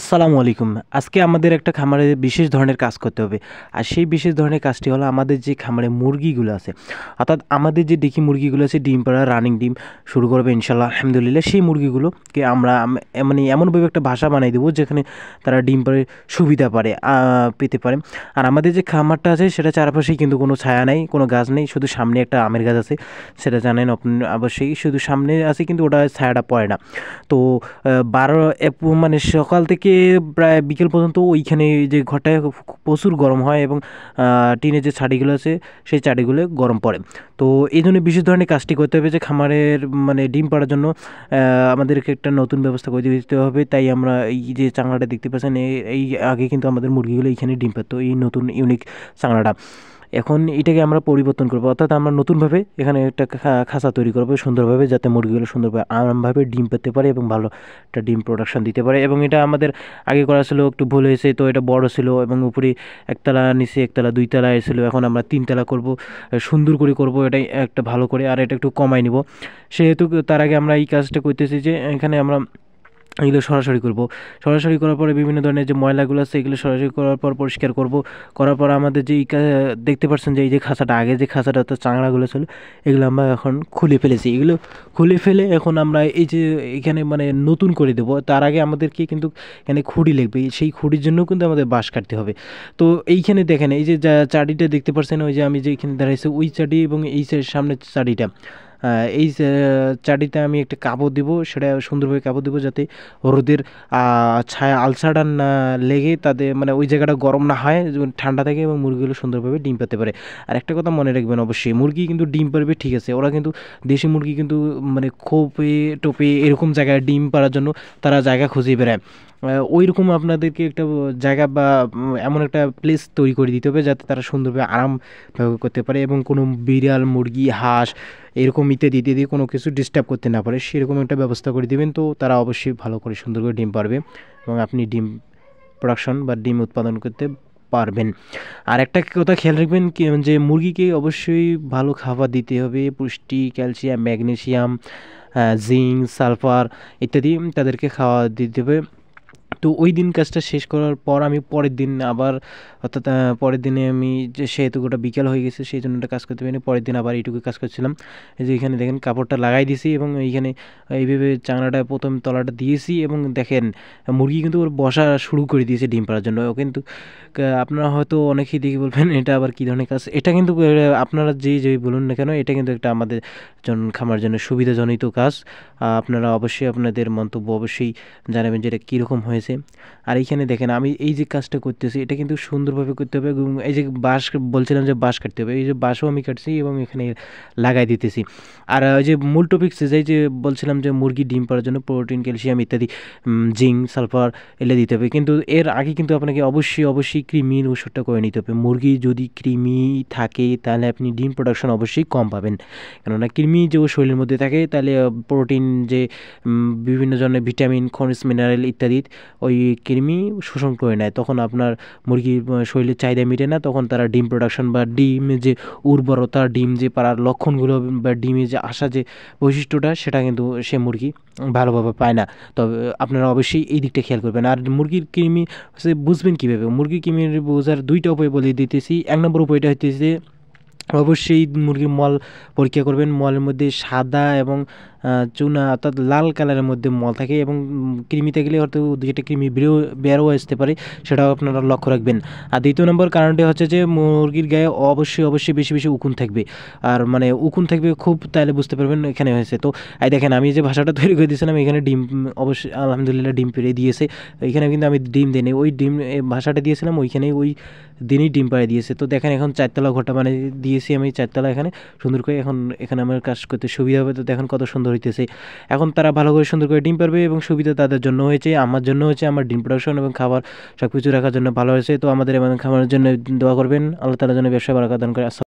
আসসালামু আলাইকুম। আজকে আমাদের একটা খামারে বিশেষ ধরনের কাজ করতে হবে। আর সেই বিশেষ ধরনের কাজটি হলো আমাদের যে খামারে মুরগিগুলো আছে, অর্থাৎ আমাদের যে দেশি মুরগিগুলো আছে ডিম পাড়া রানিং ডিম শুরু করবে ইনশাআল্লাহ আলহামদুলিল্লাহ। সেই মুরগিগুলোকে আমরা মানে এমনভাবে একটা বাসা বানাই দেবো যেখানে তারা ডিম পাড়ে সুবিধা পেতে পারে। আর আমাদের যে খামারটা আছে সেটা চারপাশেই কিন্তু কোনো ছায়া নেই, কোনো গাছ নেই, শুধু সামনে একটা আমের গাছ আছে, সেটা জানেন আপনি অবশ্যই। শুধু সামনে আছে কিন্তু ওটা ছায়াটা পড়ে না। তো 12 মানে সকাল থেকে প্রায় বিকেল পর্যন্ত ওইখানে যে ঘরটায় প্রচুর গরম হয় এবং টিনের যে ছাড়িগুলো আছে সেই ছাড়িগুলো গরম পড়ে। তো এই জন্য বিশেষ ধরনের কাজটি করতে হবে যে খামারের মানে ডিম পাড়ার জন্য আমাদেরকে একটা নতুন ব্যবস্থা করে দিতে হবে। তাই আমরা এই যে চাংড়াটা দেখতে পাচ্ছেন, এই আগে কিন্তু আমাদের মুরগিগুলো এইখানে ডিম পারতো, এই নতুন ইউনিক চাংড়াটা। এখন এটাকে আমরা পরিবর্তন করবো, অর্থাৎ আমরা নতুনভাবে এখানে একটা খাঁচা তৈরি করবো সুন্দরভাবে, যাতে মুরগিগুলো সুন্দরভাবে আরামভাবে ডিম পেতে পারে এবং ভালো একটা ডিম প্রোডাকশন দিতে পারে। এবং এটা আমাদের আগে করা ছিল, একটু ভুল হয়েছে, তো এটা বড় ছিল এবং উপরে একতলা, নিচে একতলা, দুইতলা ছিল। এখন আমরা তিনতলা করব, সুন্দর করে করব, এটাই একটা ভালো করে, আর এটা একটু কমাই নিব। সেহেতু তার আগে আমরা এই কাজটা করতেছি যে এখানে আমরা এগুলো সরাসরি করব। সরাসরি করার পরে বিভিন্ন ধরনের যে ময়লাগুলো আছে এগুলো সরাসরি করার পর পরিষ্কার করব। করার পর আমাদের যে দেখতে পাচ্ছেন যে এই যে খাঁচাটা, আগে যে খাঁচাটা তো চাংড়াগুলো ছিল, এগুলো আমরা এখন খুলে ফেলেছি। এগুলো খুলে ফেলে এখন আমরা এই যে এখানে মানে নতুন করে দেবো। তার আগে আমাদেরকে কিন্তু এখানে খুঁড়ি লাগবে, সেই খুঁড়ির জন্য কিন্তু আমাদের বাঁশ কাটতে হবে। তো এইখানে দেখেন এই যে চাটিটা দেখতে পাচ্ছেন, ওই যে আমি যে এখানে দাঁড়াইছি ওই চাটি এবং এই সামনের চাটিটা, এই চাটিতে আমি একটা কাপড় দিব, সেটা সুন্দরভাবে কাপড় দিব যাতে রোদের ছায়া আলসাটা না লেগে তাদের মানে ওই জায়গাটা গরম না হয়, ঠান্ডা থাকে এবং মুরগিগুলো সুন্দরভাবে ডিম পেতে পারে। আর একটা কথা মনে রাখবেন, অবশ্যই মুরগি কিন্তু ডিম পারবে ঠিক আছে, ওরা কিন্তু দেশি মুরগি কিন্তু মানে খোপে টোপে এরকম জায়গায় ডিম পাড়ার জন্য তারা জায়গা খুঁজে বেড়ায়। ওই রকম আপনাদেরকে একটা জায়গা বা এমন একটা প্লেস তৈরি করে দিতে হবে যাতে তারা সুন্দরভাবে আরাম করতে পারে এবং কোনো বিড়াল, মুরগি, হাঁস এরকম ইত্যাদি ইত্যাদি কোনো কিছু ডিস্টার্ব করতে না পারে, সেরকম একটা ব্যবস্থা করে দেবেন। তো তারা অবশ্যই ভালো করে সুন্দর করে ডিম পারবে এবং আপনি ডিম প্রোডাকশন বা ডিম উৎপাদন করতে পারবেন। আর একটা কথা খেয়াল রাখবেন কি, যে মুরগিকে অবশ্যই ভালো খাবার দিতে হবে, পুষ্টি, ক্যালসিয়াম, ম্যাগনেসিয়াম, জিঙ্ক, সালফার ইত্যাদি তাদেরকে খাওয়া দিতে হবে। তো ওই দিন কাজটা শেষ করার পর আমি পরের দিন আবার, অর্থাৎ পরের দিনে আমি যে সেহেতু গোটা বিকেল হয়ে গেছে সেই জন্য একটা কাজ করতে পারিনি, পরের দিন আবার এইটুকু কাজ করছিলাম। এই যে এখানে দেখেন কাপড়টা লাগাই দিয়েছি এবং এইখানে এইভাবে চাংড়াটা প্রথম তলাটা দিয়েছি এবং দেখেন মুরগি কিন্তু ওর বসা শুরু করে দিয়েছে ডিম পাড়ার জন্য। ও কিন্তু আপনারা হয়তো অনেকেই দেখে বলবেন এটা আবার কী ধরনের কাজ, এটা কিন্তু আপনারা যেই বলুন না কেন, এটা কিন্তু একটা আমাদের খামার জন্য সুবিধাজনিত কাজ। আপনারা অবশ্যই আপনাদের মন্তব্য অবশ্যই জানাবেন যে এটা কীরকম হয়েছে। আর এইখানে দেখেন আমি এই যে কাজটা করতেছি এটা কিন্তু সুন্দরভাবে করতে হবে এবং এই যে বাঁশ বলছিলাম যে বাঁশ কাটতে হবে, এই যে বাঁশও আমি কাটছি এবং এখানে লাগাই দিতেছি। আর ওই যে মূল টপিকস এই যে বলছিলাম যে মুরগি ডিম পাড়ার জন্য প্রোটিন, ক্যালসিয়াম ইত্যাদি, জিঙ্ক, সালফার এলে দিতে হবে। কিন্তু এর আগে কিন্তু আপনাকে অবশ্যই কৃমির ওষুধটা করে নিতে হবে। মুরগি যদি কৃমি থাকে তাহলে আপনি ডিম প্রোডাকশন অবশ্যই কম পাবেন, কেননা কৃমি যে শরীরের মধ্যে থাকে তাহলে প্রোটিন যে বিভিন্ন ধরনের ভিটামিন, খনিজ, মিনারেল ইত্যাদি ওই কৃমি শোষণ করে নেয়, তখন আপনার মুরগির শরীরের চাহিদা মিটে না, তখন তারা ডিম প্রোডাকশন বা ডিমের যে উর্বরতা, ডিম যে পাড়ার লক্ষণগুলো বা ডিমের যে আসা যে বৈশিষ্ট্যটা সেটা কিন্তু সে মুরগি ভালোভাবে পায় না। তবে আপনারা অবশ্যই এই দিকটা খেয়াল করবেন। আর মুরগির কৃমি বুঝবেন কীভাবে, মুরগির কৃমির বোঝার দুইটা উপায় বলে দিতেছি। এক নম্বর উপায়টা হইতেছে অবশ্যই মুরগির মল পরীক্ষা করবেন। মলের মধ্যে সাদা এবং চুনা অর্থাৎ লাল কালারের মধ্যে মল থাকে এবং কৃমি থাকলে হয়তো দুইটা কৃমি বেরও আসতে পারে, সেটাও আপনারা লক্ষ্য রাখবেন। আর দ্বিতীয় নম্বর কারণটি হচ্ছে যে মুরগির গায়ে অবশ্যই বেশি বেশি উকুন থাকবে, আর মানে উকুন থাকবে খুব, তাহলে বুঝতে পারবেন এখানে হয়েছে। তো এই দেখেন আমি যে ভাষাটা তৈরি করে দিয়েছিলাম এখানে ডিম অবশ্যই আলহামদুলিল্লাহ ডিম পেড়ে দিয়েছে। এখানে কিন্তু আমি ডিম দিইনি, ওই ডিম ভাষাটা দিয়েছিলাম ওইখানেই ওই দিনই ডিম পাড়ে দিয়েছে। তো দেখেন এখন 4তলা ঘরটা মানে দিয়েছি আমি, 4তলা এখানে সুন্দর করে, এখন এখানে আমার কাজ করতে সুবিধা হবে। তো দেখেন কত সুন্দর হইতেছে। এখন তারা ভালো করে সুন্দর করে ডিম পারবে এবং সুবিধা তাদের জন্য হয়েছে, আমার জন্য হয়েছে, আমার ডিম প্রোডাকশন এবং খাবার সব কিছু রাখার জন্য ভালো হয়েছে। তো আমাদের এমন খাবারের জন্য দোয়া করবেন, আল্লাহ তাআলার জন্য ব্যবসা বারাকাত দান করে।